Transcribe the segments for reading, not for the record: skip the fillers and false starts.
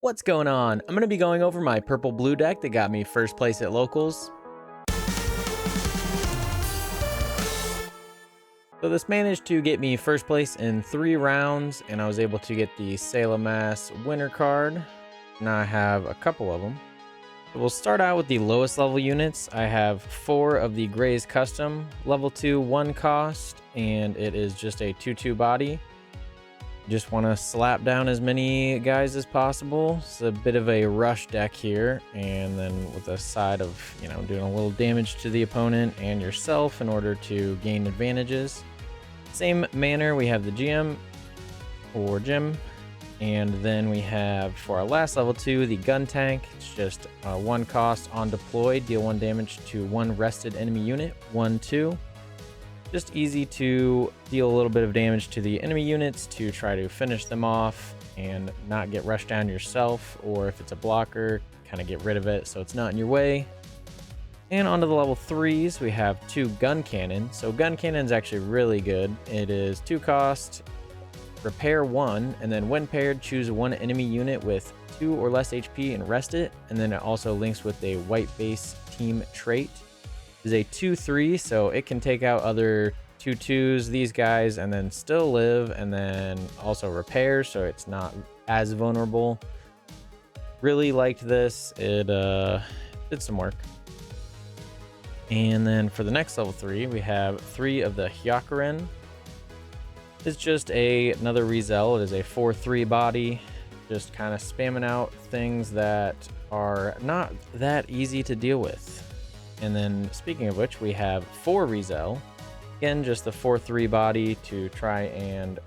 What's going on? I'm going to be going over my purple-blue deck that got me first place at locals. So this managed to get me first place in 3 rounds, and I was able to get the Sailor Mass winner card. Now I have a couple of them. So we'll start out with the lowest level units. I have 4 of the Gray's Custom, level 2, 1 cost, and it is just a 2/2 body. Just want to slap down as many guys as possible. It's a bit of a rush deck here, and then with a side of, doing a little damage to the opponent and yourself in order to gain advantages. Same manner, we have the GM or Gym, and then we have for our last level 2 the gun tank. It's just 1 cost on deploy, deal 1 damage to 1 rested enemy unit, 1/2. Just easy to deal a little bit of damage to the enemy units to try to finish them off and not get rushed down yourself, or if it's a blocker, kind of get rid of it so it's not in your way. And onto the level 3s, we have 2 gun cannon. So gun cannon is actually really good. It is 2 cost, repair 1, and then when paired, choose 1 enemy unit with 2 or less HP and rest it. And then it also links with a white base team trait. Is a 2/3, so it can take out other 2/2s, these guys, and then still live, and then also repair, so it's not as vulnerable. Really liked this. It did some work. And then for the next level 3, we have 3 of the Hyakuren. It's just another Rizel. It is a 4/3 body, just kind of spamming out things that are not that easy to deal with. And then, speaking of which, we have 4 Rizel. Again, just the 4/3 body to try and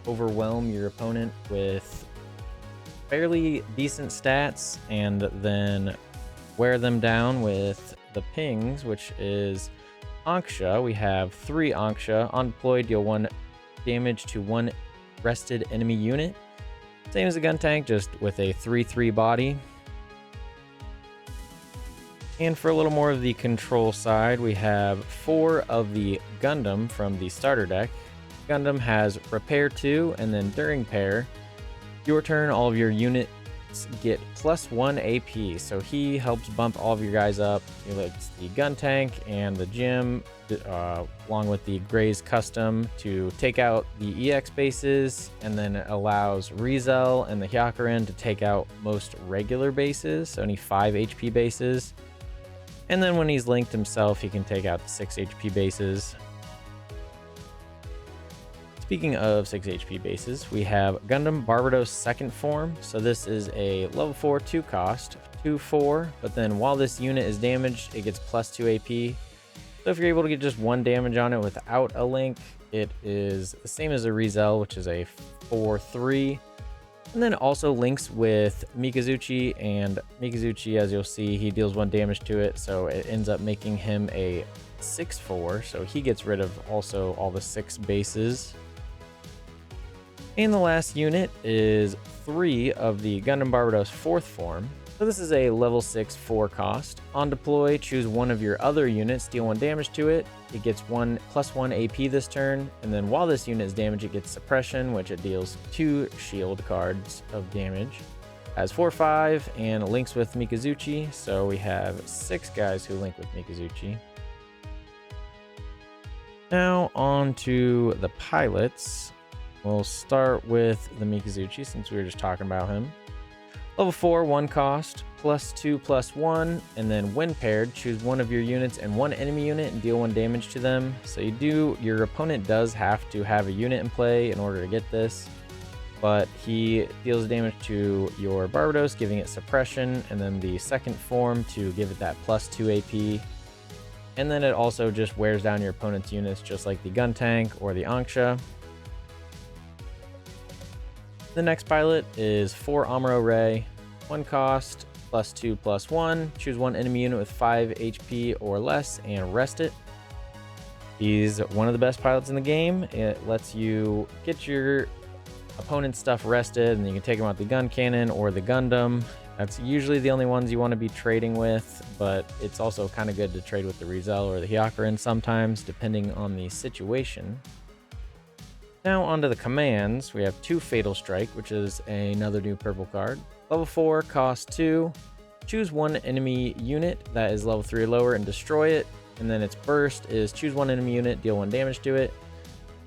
overwhelm your opponent with fairly decent stats, and then wear them down with the pings, which is Anksha. We have 3 Anksha. On deploy, deal 1 damage to 1 rested enemy unit. Same as the gun tank, just with a 3/3 body. And for a little more of the control side, we have 4 of the Gundam from the starter deck. Gundam has repair 2, and then during pair, your turn, all of your units get +1 AP. So he helps bump all of your guys up. It's the gun tank and the Gym, along with the Gray's Custom, to take out the EX bases, and then it allows Rizel and the Hyakuren to take out most regular bases, so only 5 HP bases. And then when he's linked himself, he can take out the 6 HP bases. Speaking of 6 HP bases, we have Gundam Barbatos second form. So this is a level 4 2 cost, 2/4, but then while this unit is damaged, it gets +2 AP. So if you're able to get just 1 damage on it without a link, it is the same as a Rizel, which is a 4/3. And then also links with Mikazuchi, and Mikazuchi, as you'll see, he deals 1 damage to it, so it ends up making him a 6/4, so he gets rid of also all the 6 bases. And the last unit is 3 of the Gundam Barbatos 4th form. So this is a level 6 4 cost. On deploy, choose 1 of your other units, deal 1 damage to it. It gets +1 AP this turn, and then while this unit is damaged, it gets suppression, which it deals 2 shield cards of damage. Has 4/5 and links with Mikazuchi, so we have 6 guys who link with Mikazuchi. Now on to the pilots. We'll start with the Mikazuchi since we were just talking about him. Level 4, 1 cost, +2 +1, and then when paired, choose 1 of your units and 1 enemy unit and deal 1 damage to them. So your opponent does have to have a unit in play in order to get this, but he deals damage to your Barbatos, giving it suppression, and then the second form to give it that +2 AP. And then it also just wears down your opponent's units, just like the gun tank or the Anksha. The next pilot is 4 Amuro Ray, 1 cost, +2 +1. Choose 1 enemy unit with 5 HP or less and rest it. He's one of the best pilots in the game. It lets you get your opponent's stuff rested, and you can take him out the gun cannon or the Gundam. That's usually the only ones you want to be trading with, but it's also kind of good to trade with the Rizel or the Hyakuren sometimes, depending on the situation. Now onto the commands. We have 2 Fatal Strike, which is another new purple card. Level 4 costs 2. Choose one enemy unit that is level 3 or lower and destroy it. And then its burst is choose one enemy unit, deal 1 damage to it.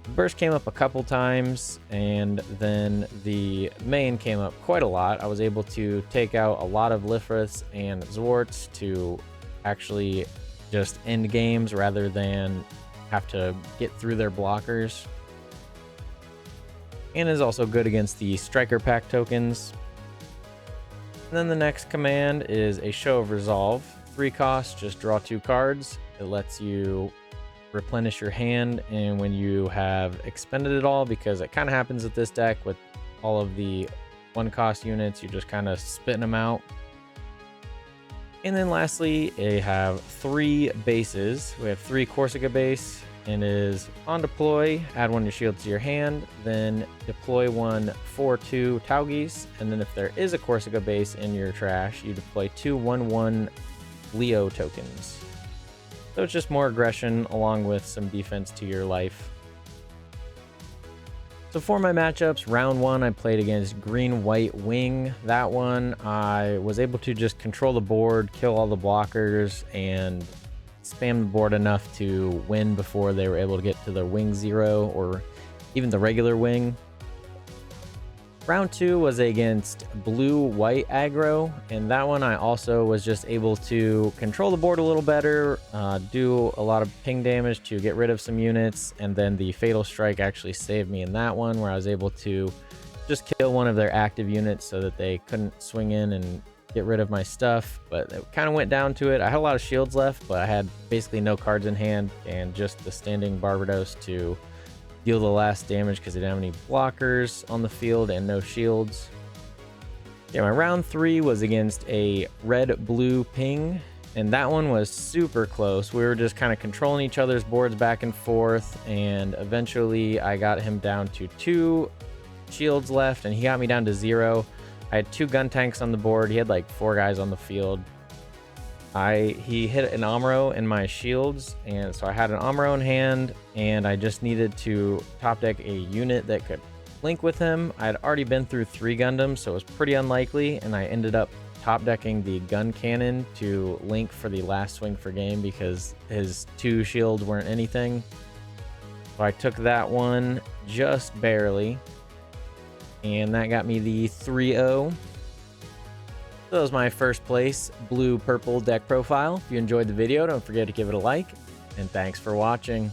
The burst came up a couple times, and then the main came up quite a lot. I was able to take out a lot of Lifriths and Zorts to actually just end games rather than have to get through their blockers. And is also good against the Striker Pack tokens. And then the next command is a Show of Resolve. 3 costs, just draw 2 cards. It lets you replenish your hand, and when you have expended it all, because it kind of happens with this deck with all of the 1 cost units, you're just kind of spitting them out. And then lastly, they have 3 bases. We have 3 Corsica base, and is on deploy, add 1 of your shields to your hand, then deploy 1 4/2 Taugeese, and then if there is a Corsica base in your trash, you deploy 2 1/1 Leo tokens. So it's just more aggression along with some defense to your life. So for my matchups, round 1 I played against Green White Wing. That one I was able to just control the board, kill all the blockers, and spam the board enough to win before they were able to get to the Wing 0 or even the regular Wing. Round 2 was against Blue White aggro, and that one I also was just able to control the board a little better, do a lot of ping damage to get rid of some units, and then the Fatal Strike actually saved me in that one, where I was able to just kill one of their active units so that they couldn't swing in and get rid of my stuff. But it kind of went down to it. I had a lot of shields left, but I had basically no cards in hand and just the standing Barbatos to deal the last damage because they didn't have any blockers on the field and no shields. Yeah, my round 3 was against a red-blue ping, and that one was super close. We were just kind of controlling each other's boards back and forth, and eventually I got him down to 2 shields left, and he got me down to 0. I had 2 gun tanks on the board. He had like 4 guys on the field. He hit an Amuro in my shields, and so I had an Amuro in hand, and I just needed to top deck a unit that could link with him. I had already been through 3 Gundams, so it was pretty unlikely, and I ended up top decking the gun cannon to link for the last swing for game because his 2 shields weren't anything. So I took that one just barely, and that got me the 3-0. So that was my first place blue-purple deck profile. If you enjoyed the video, don't forget to give it a like, and thanks for watching.